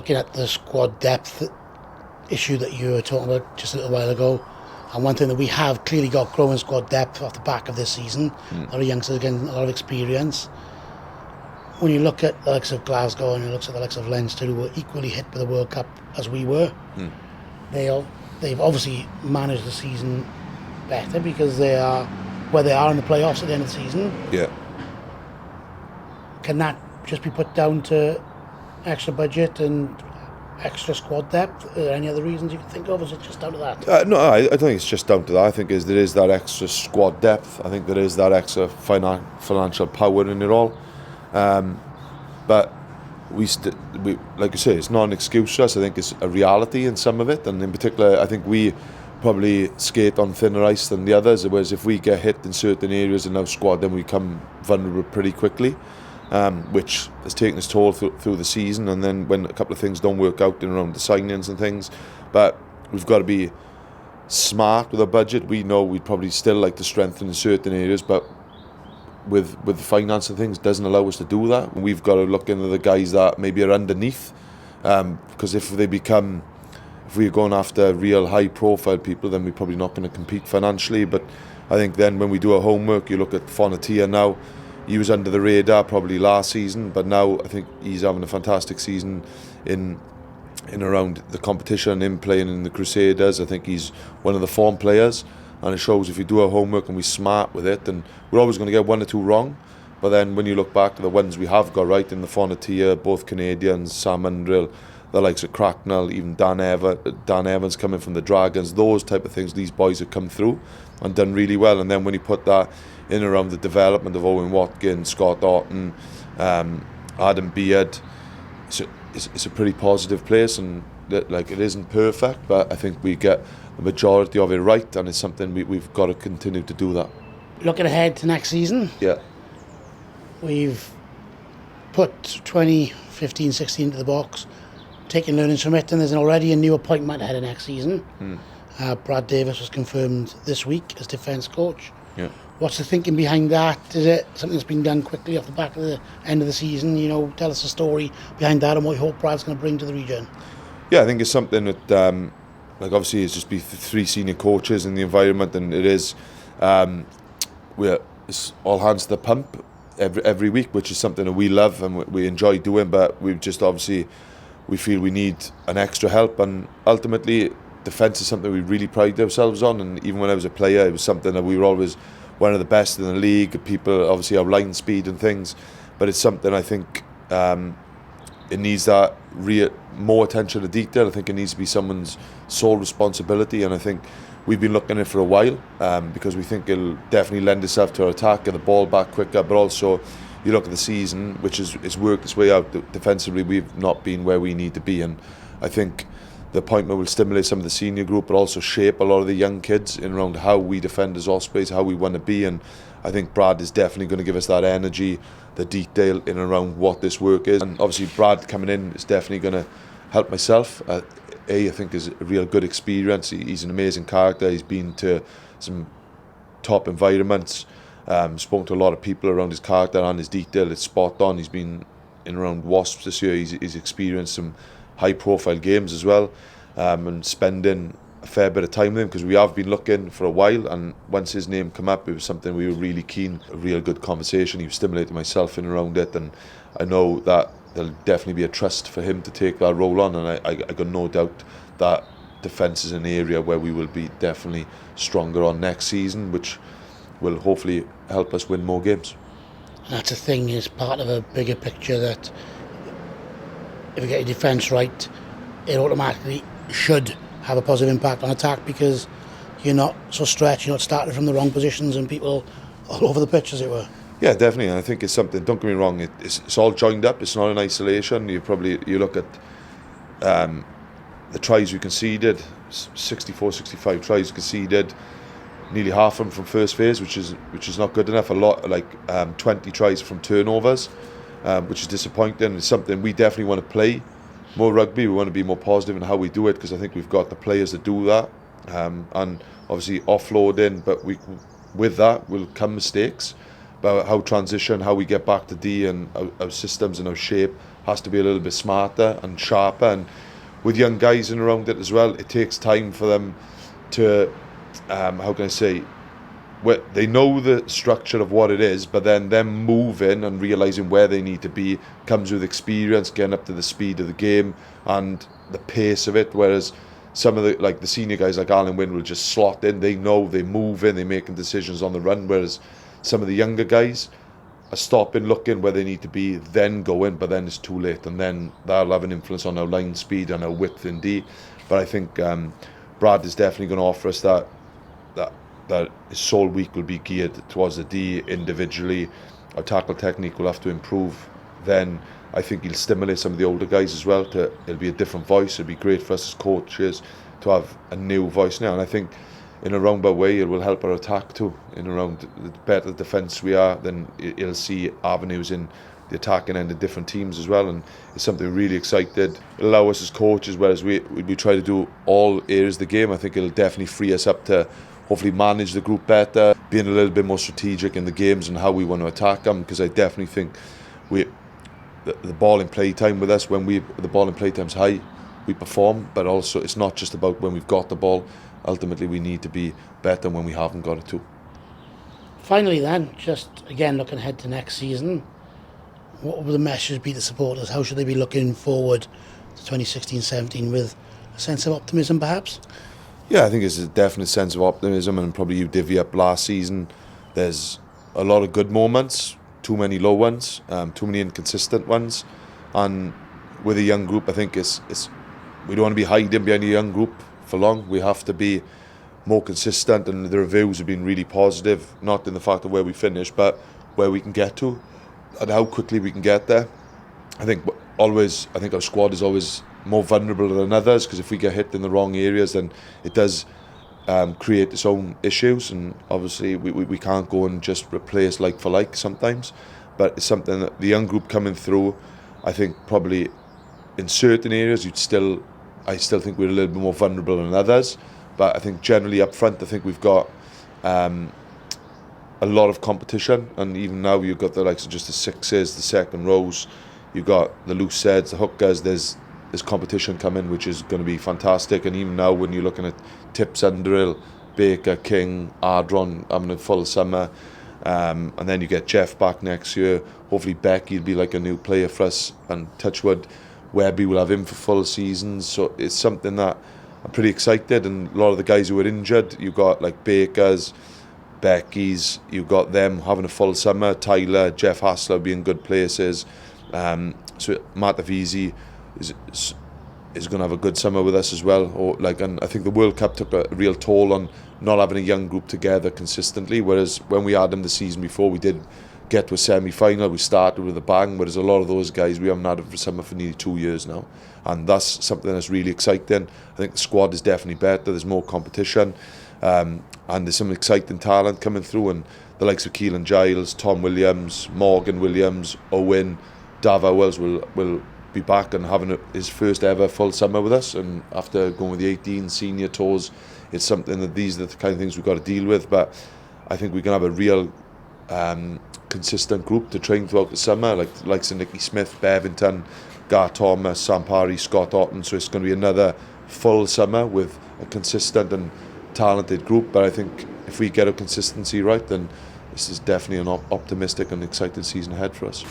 looking at the squad depth issue that you were talking about just a little while ago, and one thing that we have clearly got growing squad depth off the back of this season, a lot of youngsters getting a lot of experience. When you look at the likes of Glasgow and you look at the likes of Leinster, who were equally hit by the World Cup as we were, they've obviously managed the season better because they are where they are in the playoffs at the end of the season. Yeah. Can that just be put down to extra budget and extra squad depth? Are there any other reasons you can think of? Or is it just down to that? No, I don't think it's just down to that. I think there is that extra squad depth. I think there is that extra financial power in it all. But we like you say, it's not an excuse for us. I think it's a reality in some of it, and in particular, I think we probably skate on thinner ice than the others. Whereas if we get hit in certain areas in our squad, then we become vulnerable pretty quickly. Which has taken its toll through the season, and then when a couple of things don't work out in around the signings and things. But we've got to be smart with our budget. We know we'd probably still like to strengthen in certain areas, but with the finance and things doesn't allow us to do that. We've got to look into the guys that maybe are underneath, because if we're going after real high profile people, then we're probably not going to compete financially. But I think then when we do our homework, you look at Fonatia now. He was under the radar probably last season, but now I think he's having a fantastic season in around the competition, in playing in the Crusaders. I think he's one of the form players, and it shows if we do our homework and we're smart with it, and we're always going to get one or two wrong. But then when you look back at the ones we have got right in the Fonatia, both Canadians, Sam Undrill, the likes of Cracknell, even Dan Evans coming from the Dragons, those type of things, these boys have come through and done really well. And then when you put that in around the development of Owen Watkins, Scott Orton, Adam Beard, it's a pretty positive place, and like it isn't perfect, but I think we get the majority of it right, and it's something we've got to continue to do that. Looking ahead to next season, we've put 2015-16 into the box, taking learnings from it, and there's already a new appointment ahead of next season. Brad Davis was confirmed this week as defence coach. What's the thinking behind that? Is it something that's been done quickly off the back of the end of the season? You know, tell us the story behind that and what you hope Brad's going to bring to the region. Yeah, I think it's something that, like obviously it's just be three senior coaches in the environment, and it is, it's all hands to the pump every week, which is something that we love and we enjoy doing, but we feel we need an extra help, and ultimately defence is something we really pride ourselves on. And even when I was a player, it was something that we were always one of the best in the league. People obviously have line speed and things, but it's something I think it needs that more attention to detail. I think it needs to be someone's sole responsibility, and I think we've been looking at it for a while, because we think it'll definitely lend itself to our attack, get the ball back quicker, but also you look at the season, which it's worked its way out. Defensively, we've not been where we need to be, and I think the appointment will stimulate some of the senior group, but also shape a lot of the young kids in around how we defend as Ospreys, how we want to be. And I think Brad is definitely going to give us that energy, the detail in and around what this work is. And obviously Brad coming in is definitely going to help myself. I think is a real good experience. He's an amazing character. He's been to some top environments, spoken to a lot of people around his character and his detail. It's spot on. He's been in around Wasps this year. He's experienced some high profile games as well, and spending a fair bit of time with him, because we have been looking for a while, and once his name came up, it was something we were really keen, a real good conversation. He was stimulating myself in around it, and I know that there'll definitely be a trust for him to take that role on, and I got no doubt that defence is an area where we will be definitely stronger on next season, which will hopefully help us win more games. And that's a thing, is part of a bigger picture that if you get your defence right, it automatically should have a positive impact on attack, because you're not so stretched, you're not starting from the wrong positions and people all over the pitch, as it were. Yeah, definitely. And I think it's something, don't get me wrong, it's all joined up, it's not in isolation. You look at the tries we conceded, 65 tries conceded, nearly half of them from first phase, which is not good enough. A lot, like 20 tries from turnovers, which is disappointing. It's something we definitely want to play more rugby. We want to be more positive in how we do it, because I think we've got the players to do that, and obviously offloading, but with that will come mistakes about how transition, how we get back to D, and our systems and our shape has to be a little bit smarter and sharper. And with young guys in around it as well, it takes time for them to, how can I say, they know the structure of what it is, but then them moving and realising where they need to be comes with experience, getting up to the speed of the game and the pace of it. Whereas some of the senior guys like Alan Wynne will just slot in. They know, they move in, they're making decisions on the run. Whereas some of the younger guys are stopping, looking where they need to be, then going, but then it's too late, and then that'll have an influence on our line speed and our width in D. But I think Brad is definitely going to offer us that his sole week will be geared towards the D individually. Our tackle technique will have to improve. Then I think he'll stimulate some of the older guys as well. It'll be a different voice. It'll be great for us as coaches to have a new voice now. And I think in a roundabout way, it will help our attack too. In around the better defence we are, then he'll see avenues in the attacking end of different teams as well. And it's something we're really excited. It'll allow us as coaches, whereas we try to do all areas of the game, I think it'll definitely free us up to hopefully manage the group better, being a little bit more strategic in the games and how we want to attack them, because I definitely think the ball in play time with us, when the ball in play time's high, we perform, but also it's not just about when we've got the ball. Ultimately we need to be better when we haven't got it too. Finally then, just again looking ahead to next season, what will the message be to supporters? How should they be looking forward to 2016-17 with a sense of optimism perhaps? Yeah, I think it's a definite sense of optimism, and probably you divvy up last season, there's a lot of good moments, too many low ones, too many inconsistent ones, and with a young group I think we don't want to be hiding behind a young group for long. We have to be more consistent, and the reviews have been really positive, not in the fact of where we finish, but where we can get to and how quickly we can get there. I think our squad is always more vulnerable than others, because if we get hit in the wrong areas, then it does create its own issues, and obviously we can't go and just replace like for like sometimes. But it's something that the young group coming through, I think probably in certain areas I still think we're a little bit more vulnerable than others, but I think generally up front I think we've got a lot of competition, and even now you've got the likes of just the sixes, the second rows, you've got the loose heads, the hookers. There's competition coming, which is going to be fantastic. And even now when you're looking at Tips, Underhill, Baker, King, Ardron having a full summer, and then you get Jeff back next year, hopefully Becky will be like a new player for us, and touchwood Webby will have him for full seasons. So it's something that I'm pretty excited. And a lot of the guys who were injured, you've got like Baker's, Becky's, you've got them having a full summer, Tyler, Jeff Hassler being good places, so Matt Avisi is going to have a good summer with us as well. And I think the World Cup took a real toll on not having a young group together consistently, whereas when we had them the season before, we did get to a semi-final, we started with a bang, whereas a lot of those guys we haven't had them for summer for nearly 2 years now, and that's something that's really exciting. I think the squad is definitely better, there's more competition, and there's some exciting talent coming through, and the likes of Keelan Giles, Tom Williams, Morgan Williams, Owen, Dav Owells will be back and having his first ever full summer with us, and after going with the 18 senior tours, it's something that these are the kind of things we've got to deal with. But I think we can have a real consistent group to train throughout the summer, like Nicky Smith, Bevington, Gar Thomas, Sam Parry, Scott Otten. So it's going to be another full summer with a consistent and talented group. But I think if we get a consistency right, then this is definitely an optimistic and exciting season ahead for us.